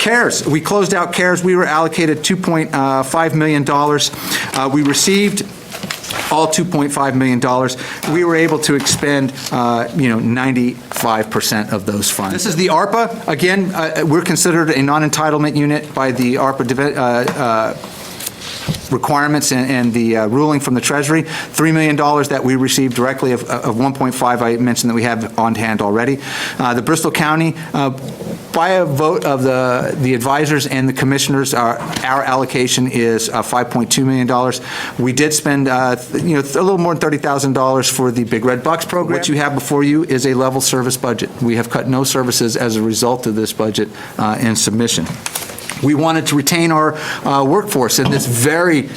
CARES, we closed out CARES. We were allocated $2.5 million. We received all $2.5 million. We were able to expend, 95% of those funds. This is the ARPA. Again, we're considered a non-entitlement unit by the ARPA requirements and the ruling from the Treasury. $3 million that we received directly of 1.5 I mentioned that we have on hand already. The Bristol County, by a vote of the advisors and the commissioners, our allocation is $5.2 million. We did spend a little more than $30,000 for the Big Red Bucks program. What you have before you is a level service budget. We have cut no services as a result of this budget and submission. We wanted to retain our workforce in this very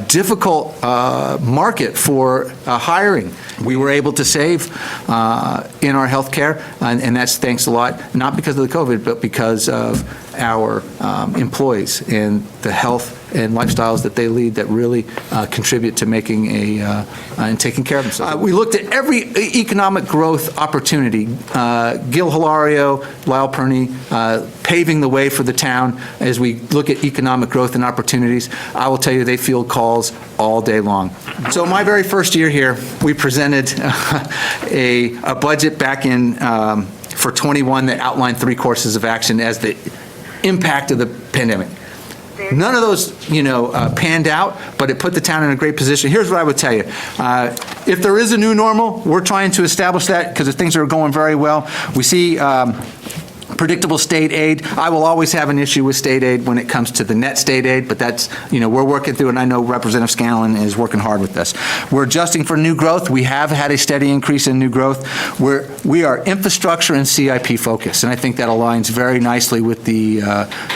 difficult market for hiring. We were able to save in our health care, and that's thanks a lot, not because of the COVID, but because of our employees and the health and lifestyles that they lead that really contribute to making and taking care of themselves. We looked at every economic growth opportunity. Gil Hilario, Lyle Perney, paving the way for the town as we look at economic growth and opportunities. I will tell you, they field calls all day long. So my very first year here, we presented a budget back in for 21 that outlined 3 courses of action as the impact of the pandemic. None of those, panned out, but it put the town in a great position. Here's what I would tell you. If there is a new normal, we're trying to establish that because things are going very well. We see predictable state aid. I will always have an issue with state aid when it comes to the net state aid, but that's, we're working through it, and I know Representative Scanlon is working hard with this. We're adjusting for new growth. We have had a steady increase in new growth. We are infrastructure and CIP focused, and I think that aligns very nicely with the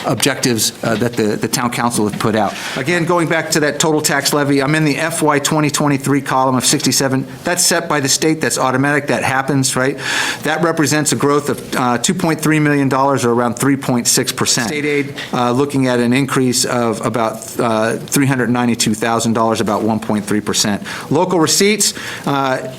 objectives that the town council has put out. Again, going back to that total tax levy, I'm in the FY 2023 column of 67. That's set by the state. That's automatic. That happens, right? That represents a growth of $2.3 million, or around 3.6%. State aid, looking at an increase of about $392,000, about 1.3%. Local receipts,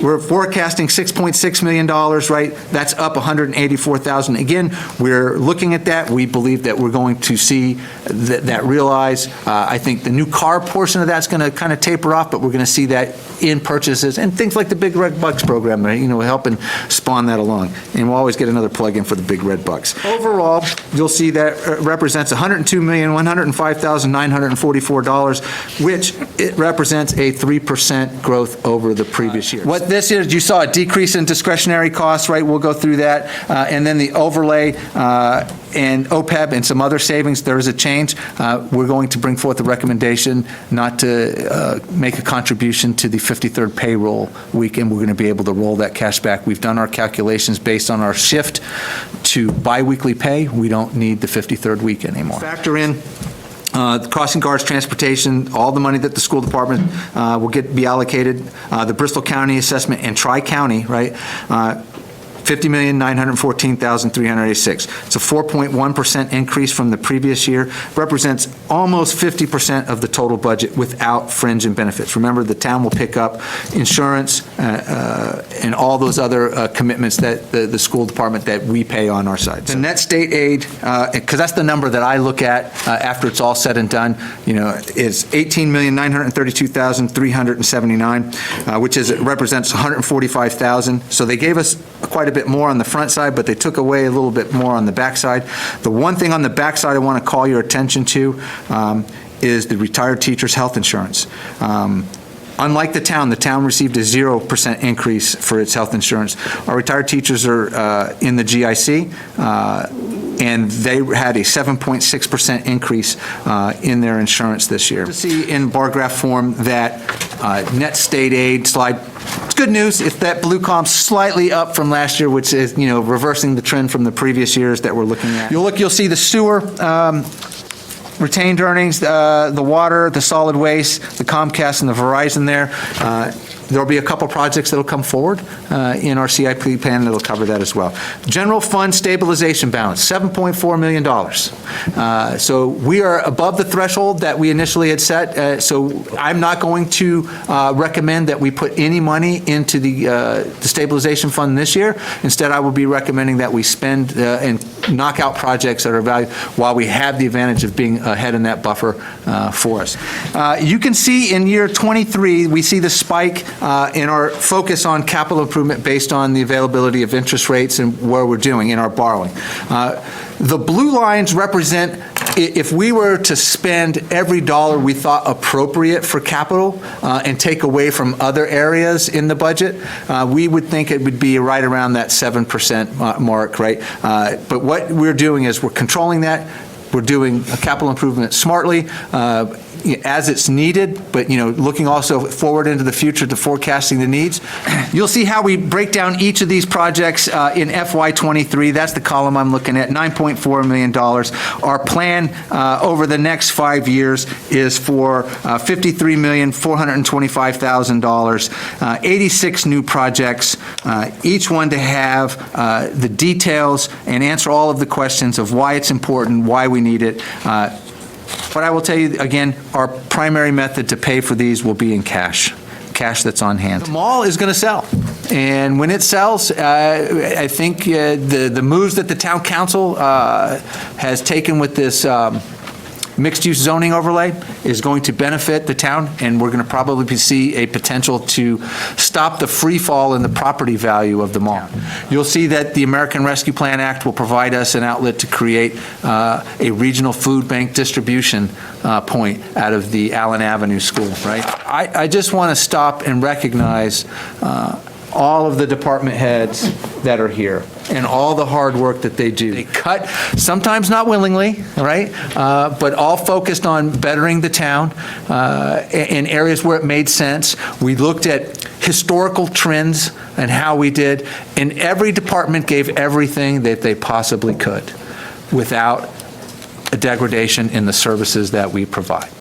we're forecasting $6.6 million, right? That's up $184,000. Again, we're looking at that. We believe that we're going to see that realize. I think the new car portion of that's going to kind of taper off, but we're going to see that in purchases and things like the Big Red Bucks program, helping spawn that along. And we'll always get another plug in for the Big Red Bucks. Overall, you'll see that represents $102,105,944, which it represents a 3% growth over the previous year. What this is, you saw a decrease in discretionary costs, right? We'll go through that. And then the overlay and OPEB and some other savings, there is a change. We're going to bring forth a recommendation not to make a contribution to the 53rd payroll week, and we're going to be able to roll that cash back. We've done our calculations based on our shift to biweekly pay. We don't need the 53rd week anymore. Factor in the crossing guards, transportation, all the money that the school department will be allocated, the Bristol County assessment and Tri-County, right? $50,914,386. It's a 4.1% increase from the previous year. Represents almost 50% of the total budget without fringe and benefits. Remember, the town will pick up insurance and all those other commitments that the school department that we pay on our side. The net state aid, because that's the number that I look at after it's all said and done, is $18,932,379, which represents $145,000. So they gave us quite a bit more on the front side, but they took away a little bit more on the back side. The one thing on the back side I want to call your attention to is the retired teachers' health insurance. Unlike the town received a 0% increase for its health insurance. Our retired teachers are in the GIC, and they had a 7.6% increase in their insurance this year. To see in bar graph form that net state aid slide. It's good news if that blue column slightly up from last year, which is reversing the trend from the previous years that we're looking at. You'll see the sewer. Retained earnings, the water, the solid waste, the Comcast, and the Verizon there. There'll be a couple projects that'll come forward in our CIP plan that'll cover that as well. General fund stabilization balance, $7.4 million. So we are above the threshold that we initially had set, so I'm not going to recommend that we put any money into the stabilization fund this year. Instead, I will be recommending that we spend and knock out projects that are valued while we have the advantage of being ahead in that buffer for us. You can see in year 23, we see the spike in our focus on capital improvement based on the availability of interest rates and where we're doing in our borrowing. The blue lines represent if we were to spend every dollar we thought appropriate for capital and take away from other areas in the budget, we would think it would be right around that 7% mark, right? But what we're doing is we're controlling that. We're doing a capital improvement smartly, as it's needed, but looking also forward into the future to forecasting the needs. You'll see how we break down each of these projects in FY23. That's the column I'm looking at, $9.4 million. Our plan over the next 5 years is for $53,425,000, 86 new projects, each one to have the details and answer all of the questions of why it's important, why we need it. But I will tell you, again, our primary method to pay for these will be in cash that's on hand. The mall is going to sell, and when it sells, I think the moves that the town council has taken with this mixed-use zoning overlay is going to benefit the town, and we're going to probably see a potential to stop the free fall in the property value of the mall. You'll see that the American Rescue Plan Act will provide us an outlet to create a regional food bank distribution point out of the Allen Avenue School, right? I just want to stop and recognize all of the department heads that are here and all the hard work that they do. They cut, sometimes not willingly, right? But all focused on bettering the town in areas where it made sense. We looked at historical trends and how we did, and every department gave everything that they possibly could without a degradation in the services that we provide.